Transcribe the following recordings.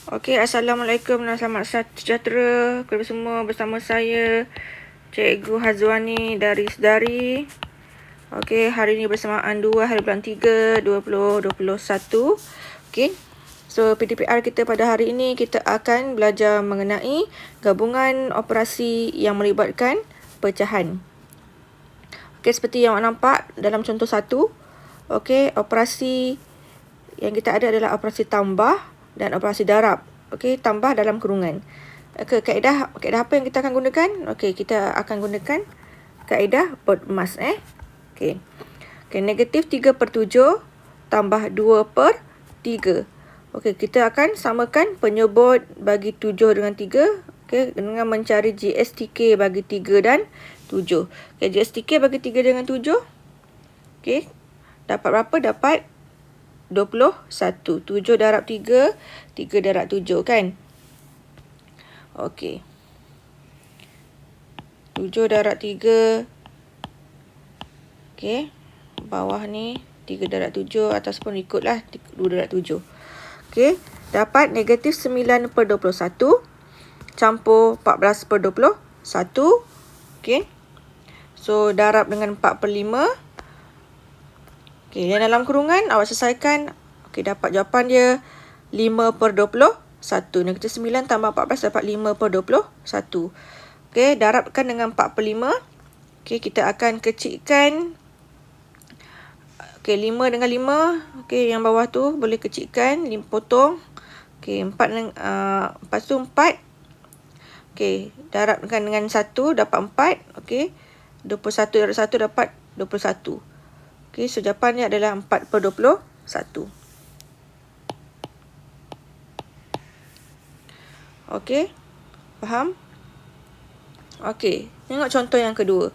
Okey, Assalamualaikum dan selamat sejahtera kepada semua, bersama saya Cikgu Hazwani dari Sedari. Okey, hari ini bersamaan 2 hari bulan 3 2021. Okey. So, PDPR kita pada hari ini kita akan belajar mengenai gabungan operasi yang melibatkan pecahan. Okey, seperti yang awak nampak dalam contoh 1. Okey, operasi yang kita ada adalah operasi tambah dan operasi darab. Okey, tambah dalam kurungan. Okey, kaedah apa yang kita akan gunakan? Okey, kita akan gunakan kaedah Bode-Mas. Okey. Okey, negatif 3/7 tambah 2/3. Okey, kita akan samakan penyebut bagi 7 dengan 3. Okey, dengan mencari GSTK bagi 3 dan 7. Okey, GSTK bagi 3 dengan 7. Okey, dapat berapa? Dapat 21. 7 darab 3, 3 darab 7 kan? Okey. 7 darab 3. Okey. Bawah ni 3 darab 7, atas pun ikutlah 2 darab 7. Okey. Dapat negatif 9/21 campur 14/21. Okey. So, darab dengan 4/5. Okey, yang dalam kurungan awak selesaikan. Okey, dapat jawapan dia 5/21. Negatif 9 tambah 14 dapat 5/21. Okey, darabkan dengan 4/5. Okey, kita akan kecilkan. Okey, 5 dengan 5. Okey, yang bawah tu boleh kecilkan. 5 potong. Okey, 4 dengan, lepas tu 4. Okey, darabkan dengan 1 dapat 4. Okey, 21 darab 1 dapat 21. Okey, so jawapannya adalah 4/21. Okey, faham? Okey, tengok contoh yang kedua.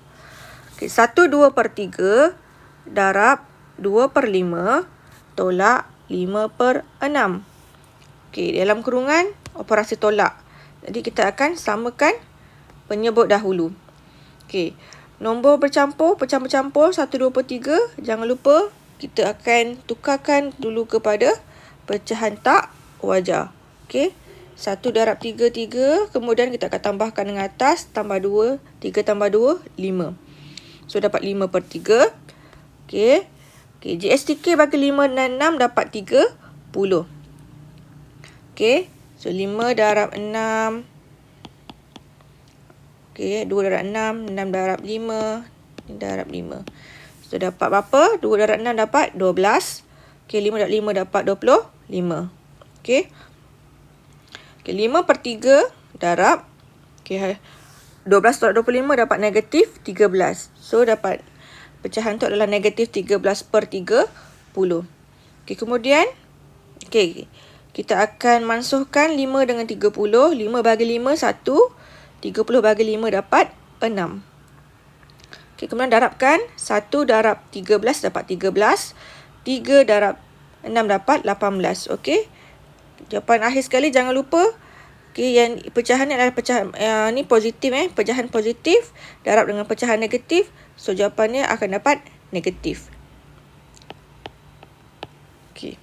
Okey, 1/2/3 darab 2/5 tolak 5/6. Okey, dalam kurungan operasi tolak. Jadi kita akan samakan penyebut dahulu. Okey, nombor bercampur, bercampur-campur 1/2/3. Jangan lupa kita akan tukarkan dulu kepada pecahan tak wajar. Okey, 1 darab 3, 3. Kemudian kita akan tambahkan dengan atas, tambah 2. 3 tambah 2, 5. So, dapat 5/3. Okey. Okey, GSTK bagi 5 dan 6 dapat 30. Okey, so 5 darab 6. Okey, 2 darab 6, 6 darab 5, darab 5. So, dapat berapa? 2 darab 6 dapat 12. Okey, 5 darab 5 dapat 25. Okey. Okey, 5/3 darab. Okey, 12 tolak 25 dapat negatif 13. So, dapat pecahan tu adalah negatif 13/30. Okey, kemudian. Okey, kita akan mansuhkan 5 dengan 30. 5 bagi 5, 1. 30 bagi 5 dapat 6. Okey, kemudian darabkan. 1 darab 13 dapat 13. 3 darab 6 dapat 18. Okey. Jawapan akhir sekali jangan lupa. Okey, yang pecahan ni adalah pecahan ni positif pecahan positif darab dengan pecahan negatif. So, jawapannya akan dapat negatif. Okey.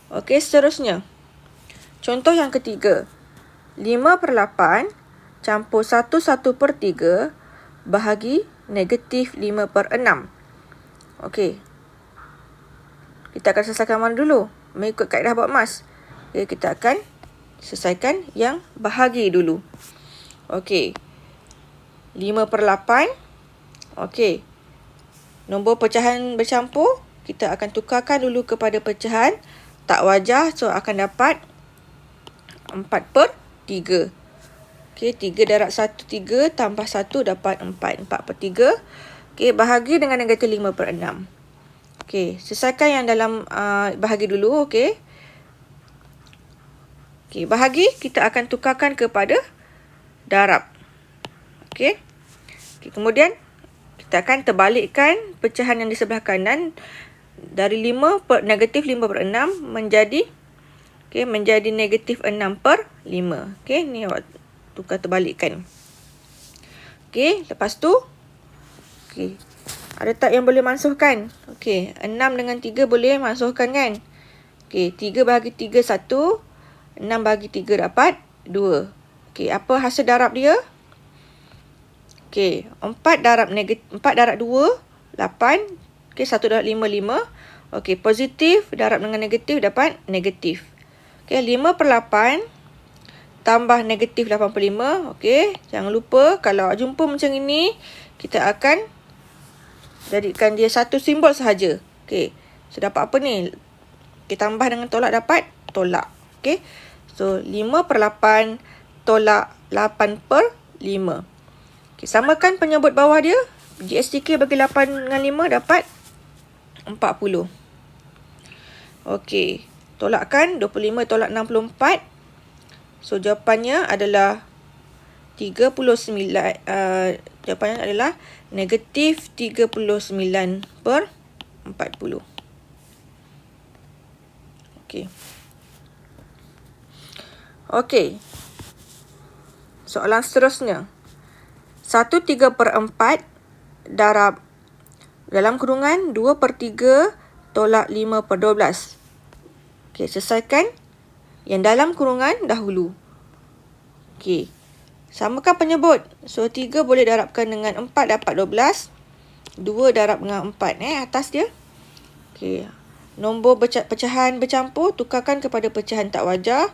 Okey, seterusnya. Contoh yang ketiga. 5/8 campur 1/3 bahagi negatif 5/6. Okey. Kita akan selesaikan mana dulu? Mengikut kaedah Bode-Mas. Okey, kita akan selesaikan yang bahagi dulu. Okey. 5/8. Okey. Nombor pecahan bercampur, kita akan tukarkan dulu kepada pecahan tak wajar. So, akan dapat 4/3. Okey, 3 darab 1, 3 tambah 1 dapat 4. 4/3. Okey, bahagi dengan negatif 5/6. Okey, selesaikan yang dalam bahagi dulu. Okey. Okey, bahagi kita akan tukarkan kepada darab. Okey. Okey, kemudian kita akan terbalikkan pecahan yang di sebelah kanan dari negatif 5/6 menjadi menjadi negatif 6/5. Okey, ni awak tukar terbalikkan. Okey, lepas tu okey, ada tak yang boleh mansuhkan? Okey, 6 dengan 3 boleh mansuhkan kan? Okey, 3 bahagi 3, 1. 6 bahagi 3 dapat 2. Okey, apa hasil darab dia? Okey, 4 darab 2, 8. Okey, 1 darab 5, 5. Okey, positif darab dengan negatif dapat negatif. Okey, 5/8 tambah negatif 85. Okey, jangan lupa kalau jumpa macam ini, kita akan jadikan dia satu simbol sahaja. Okey, so dapat apa ni? Kita tambah dengan tolak dapat tolak. Okey, so 5/8 tolak 8/5. Okay, samakan penyebut bawah dia. GSTK bagi 8 dengan 5 dapat 40. Okey, tolakkan 25 tolak 64. So, jawapannya adalah 39. Jawapannya adalah negatif 39/40. Okey. Okey. Soalan seterusnya. 1/3/4 darab dalam kurungan 2/3 tolak 5/12. Okey, selesaikan yang dalam kurungan dahulu. Okey, samakan penyebut. So, 3 boleh darabkan dengan 4 dapat 12. 2 darab dengan 4 atas dia. Okey, nombor pecahan bercampur tukarkan kepada pecahan tak wajar.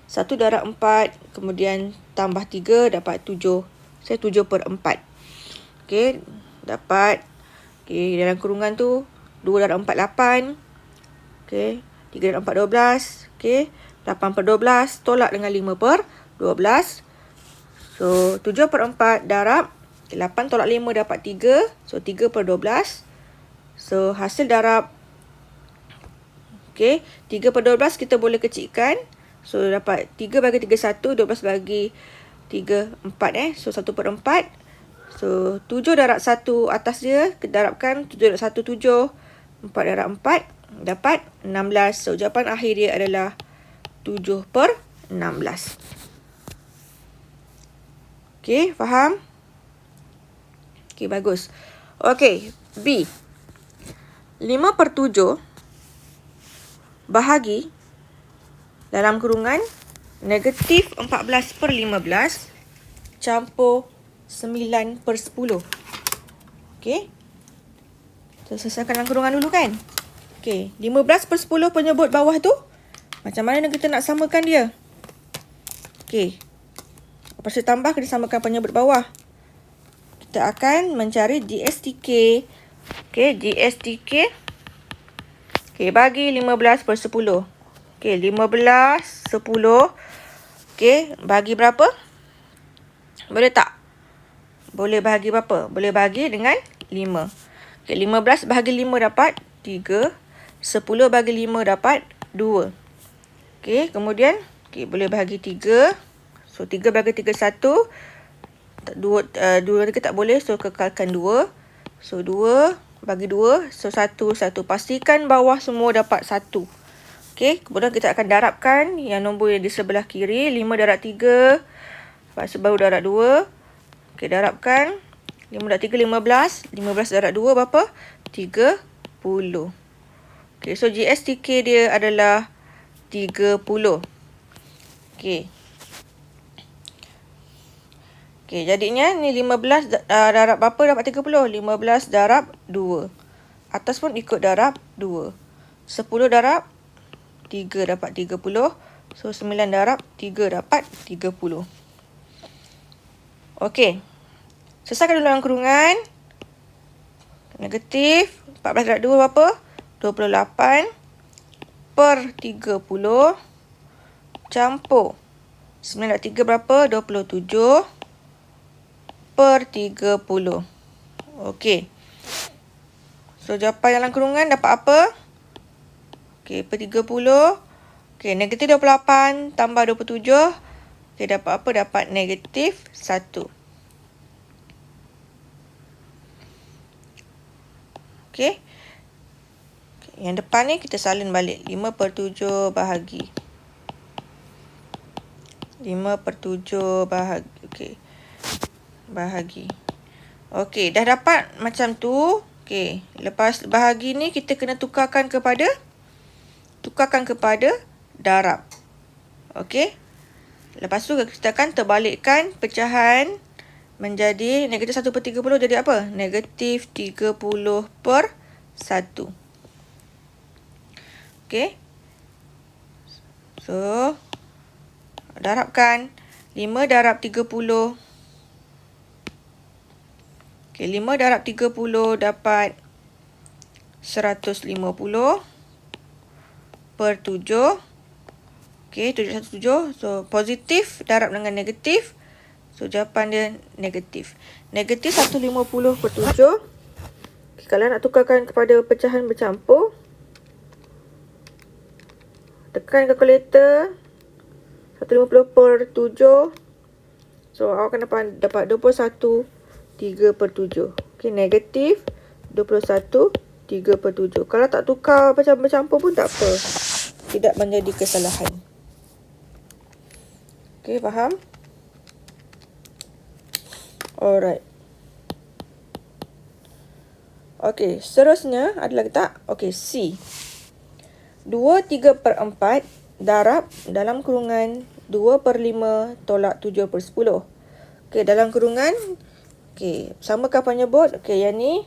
1 darab 4, kemudian tambah 3 dapat 7. Saya 7/4. Okey, dapat. Okey, dalam kurungan tu 2 darab 4, 8. Okey, 3 darab 4, 12. Okey, 8/12 tolak dengan 5/12. So, 7/4 darab 8 tolak 5 dapat 3. So, 3/12. So, hasil darab. Okey, 3/12 kita boleh kecilkan. So, dapat 3 bagi 3, 1. 12 bagi 3, 4. So, 1/4. So, 7 darab 1 atas dia. Kita darabkan 7 darab 1, 7. 4 darab 4. Dapat 16. So, jawapan akhir dia adalah 7/16. Okey, faham? Okey, bagus. Okey, B. 5/7 bahagi dalam kurungan negatif 14/15 campur 9/10. Okey. Kita selesaikan dalam kurungan dulu kan? Okey, 15/10 penyebut bawah tu. Macam mana kita nak samakan dia? Okey. Lepas tu tambah, kita samakan penyebut bawah. Kita akan mencari GSTK. Okey, GSTK. Okey, bagi 15/10. Okey, 15/10. Okey, bagi berapa? Boleh tak? Boleh bahagi berapa? Boleh bahagi dengan 5. Okey, 15 bahagi 5 dapat 3. 10 bahagi 5 dapat 2. Okey, kemudian boleh bahagi 3. So, 3 bahagi 3, 1. 2 lagi tak boleh. So, kekalkan 2. So, 2 bagi 2. So, 1, 1. Pastikan bawah semua dapat 1. Okey, kemudian kita akan darabkan yang nombor yang di sebelah kiri. 5 darab 3. Lepas tu baru darab 2. Okey, darabkan. 5 darab 3, 15. 15 darab 2 berapa? 30. Okey, so GSTK dia adalah 30. Okey. Okey, jadinya ni 15 darab berapa dapat 30? 15 darab 2. Atas pun ikut darab 2. 10 darab 3 dapat 30. So, 9 darab 3 dapat 30. Okey. Selesaikan dulu dalam kurungan. Negatif. 14 darab 2 berapa? 28 per 30. Campur. 9 darab 3 berapa? 27 per 30. Okey. So, jawapan dalam kurungan dapat apa? Okey, per 30. Okey, negatif 28 tambah 27. Okey, dapat apa? Dapat negatif 1. Okey. Yang depan ni kita salin balik. 5/7 bahagi. 5/7 bahagi. Okey. Bahagi. Okey, dah dapat macam tu. Okey, lepas bahagi ni kita kena tukarkan kepada tukarkan kepada darab. Okey. Lepas tu kita akan terbalikkan pecahan menjadi negatif 1/30 jadi apa? Negatif 30/1. Okey. So, darabkan 5 darab 30. Okey, 5 darab 30 dapat 150 per 7. Okey, 717. So, positif darab dengan negatif. So, jawapan dia negatif. Negatif 150 per 7. Okay, kalau nak tukarkan kepada pecahan bercampur, tekan kalkulator. 150 per 7. So, awak akan dapat 21 3 per 7. Okey, negatif 21 3 per 7. Kalau tak tukar pecahan bercampur pun tak apa. Tidak menjadi kesalahan. Okey, faham? Alright. Okey, seterusnya adalah tak? Okey, C. 2 3 per 4 darab dalam kurungan 2 per 5 tolak 7 per 10. Okey, dalam kurungan. Okey, samakan penyebut. Okey, yang ni.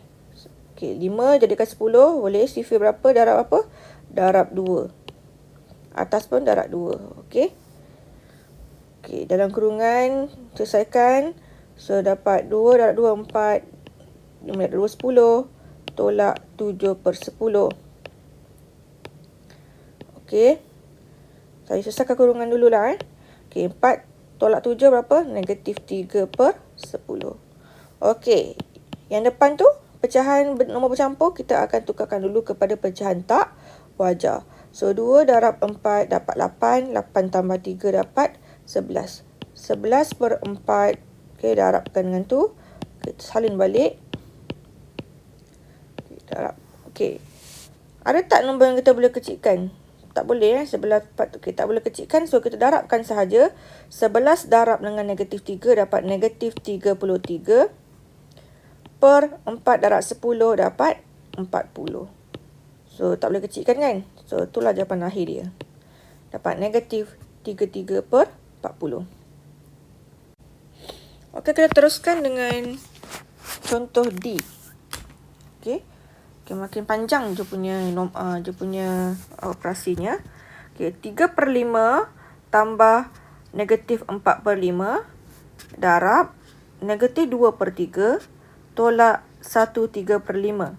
Okey, 5 jadikan 10. Boleh sifir berapa? Darab apa? Darab 2. Atas pun darab 2. Okey. Okey, dalam kurungan. Selesaikan. So, dapat 2 darab 2, 4. 5 darab 2, 10. Tolak 7 per 10. Okey. Saya selesaikan kurungan dululah. Okey, 4 tolak 7 berapa? Negatif 3 per 10. Okey. Yang depan tu, pecahan nombor bercampur, kita akan tukarkan dulu kepada pecahan tak wajar. So, 2 darab 4 dapat 8. 8 tambah 3 dapat 11. 11 per 4. Okey, darabkan dengan tu. Kita salin balik. Darab. Okey. Ada tak nombor yang kita boleh kecilkan? Tak boleh sebelah 4. Okey, tak boleh kecilkan. So, kita darabkan sahaja. 11 darab dengan negatif 3 dapat negatif 33. Per 4 darab 10 dapat 40. So, tak boleh kecilkan kan? So, itulah jawapan akhir dia. Dapat negatif 33 per 40. Okey, kita teruskan dengan contoh D. Okey. Okay, makin panjang je punya operasinya. Okay, 3 per 5 tambah negatif 4 per 5 darab negatif 2 per 3 tolak 1 3 per 5.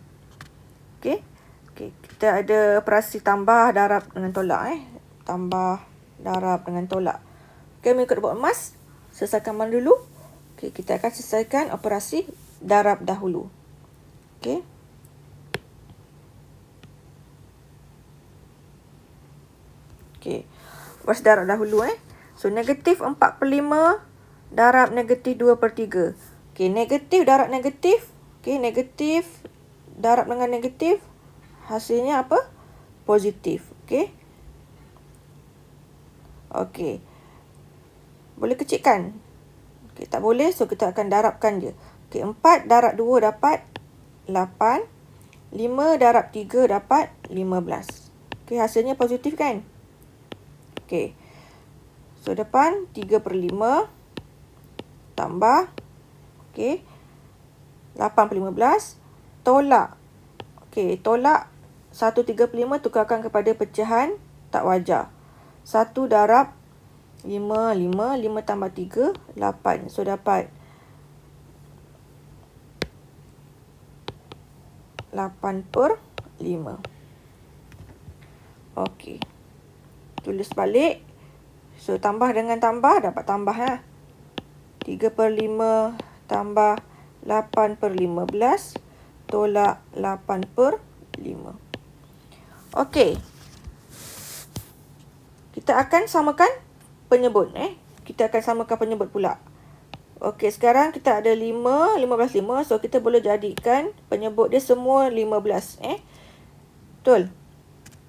Okay. Okay, kita ada operasi tambah, darab dengan tolak. Tambah, darab dengan tolak. Okay, mengikut buat emas, selesaikan mana dulu. Okay, kita akan selesaikan operasi darab dahulu. Okay. Okey. Buat darab dahulu. So, negatif 4 per 5 darab negatif 2 per 3. Okey, negatif darab negatif. Okey, negatif darab dengan negatif. Hasilnya apa? Positif. Okey. Okey. Boleh kecilkan? Okey, tak boleh. So, kita akan darabkan je. Okey, 4 darab 2 dapat 8. 5 darab 3 dapat 15. Okey, hasilnya positif kan? Okey. So, depan 3 per 5 tambah. Okey. 8 per 15. Tolak. Okey, tolak 1 3 per 5 tukarkan kepada pecahan tak wajar. 1 darab 5, 5. 5 tambah 3, 8. So, dapat 8 per 5. Okey. Tulis balik. So, tambah dengan tambah, dapat tambah. 3 per 5 tambah 8 per 15. Tolak 8 per 5. Okey. Kita akan samakan penyebut. Kita akan samakan penyebut pula. Okey, sekarang kita ada 5, 15, 5. So, kita boleh jadikan penyebut dia semua 15. Betul?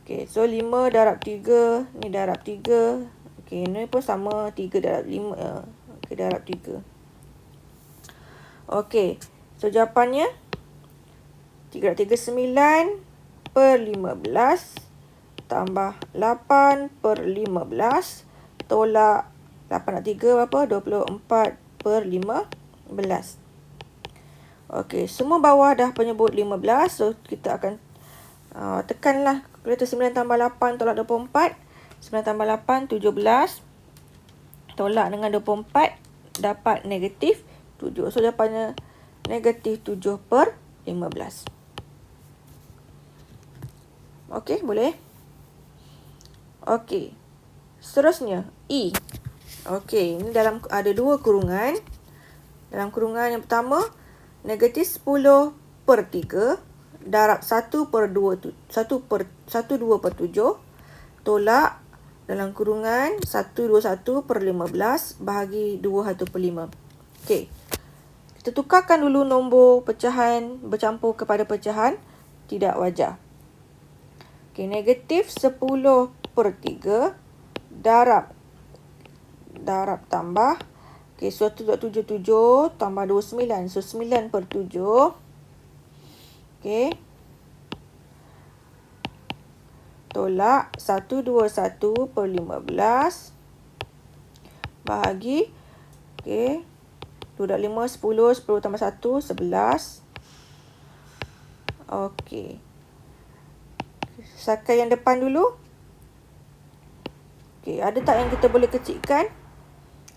Okey, so 5 darab 3. Ni darab 3. Okey, ni pun sama. 3 darab 5. Okey, darab 3. Okey, so jawapannya 3 darab 3, 9 per 15 tambah 8 per 15 tolak 8 nak 3 berapa? 24 per 15. Okey, semua bawah dah penyebut 15. So, kita akan tekanlah kalkulator 9 tambah 8 tolak 24. 9 tambah 8, 17. Tolak dengan 24, dapat negatif 7. So, jawapannya negatif 7 per 15. Okey, boleh? Okey. Seterusnya, E. Okey, ini ada dua kurungan. Dalam kurungan yang pertama, negatif 10 per 3 darab 1 per 2 per 7 tolak dalam kurungan 121 per 15 bahagi 21 per 5. Okey. Kita tukarkan dulu nombor pecahan bercampur kepada pecahan tidak wajar. Okey, negatif 10 per 3 darab tambah. Okey, 177 tambah 29. So, 9 per 7. Okey. Tolak 121 per 15. Bahagi. Okey. 2 darab 5, 10. 10 tambah 1, 11. Okey. Sakai yang depan dulu. Okey, ada tak yang kita boleh kecilkan?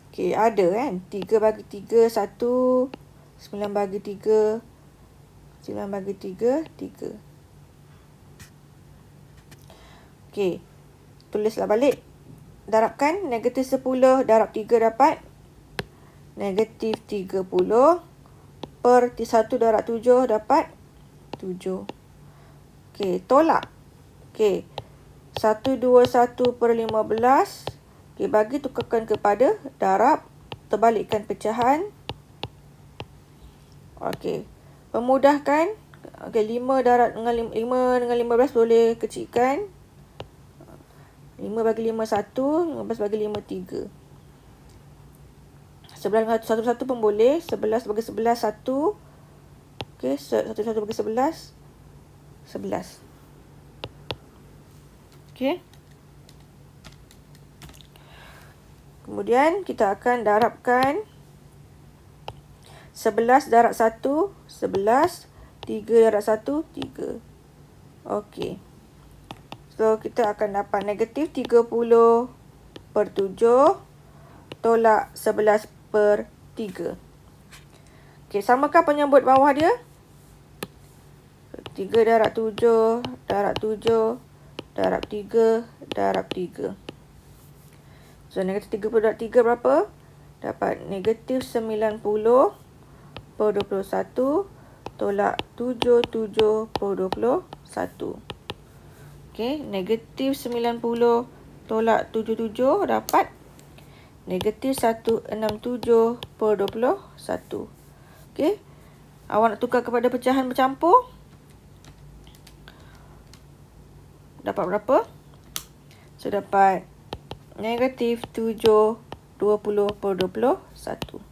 Okey, ada kan? 3 bagi 3, 1. 9 bagi 3. 9 bagi 3, 3. Okey, tulislah balik. Darabkan negatif 10 darab 3 dapat negatif 30 per 1 darab 7 dapat 7. Okey, tolak. Okey, 121 per 15. Okey, bagi tukarkan kepada darab. Terbalikkan pecahan. Okey, memudahkan. Okey, 5 darab dengan 5 dengan 15 boleh kecilkan. 5 bagi 5, 1. 15 bagi 5, 3. 11 dengan 1 pun boleh. 11 bagi 11, 1. Okey, 1 bagi 11. 11. Okey. Kemudian kita akan darabkan 11 darab 1, 11. 3 darab 1, 3. Okey. So, kita akan dapat negatif 30 per 7 tolak 11 per 3. Okey, samakah penyebut bawah dia? 3 darab 7 darab 7 darab 3 darab 3. So, negatif 30 darab 3 berapa? Dapat negatif 90 per 21 tolak 77 per 21. Okey, negatif 90 tolak 77 dapat negatif 167 per 21. Okey, awak nak tukar kepada pecahan bercampur. Dapat berapa? So, dapat negatif 7 20 per 21.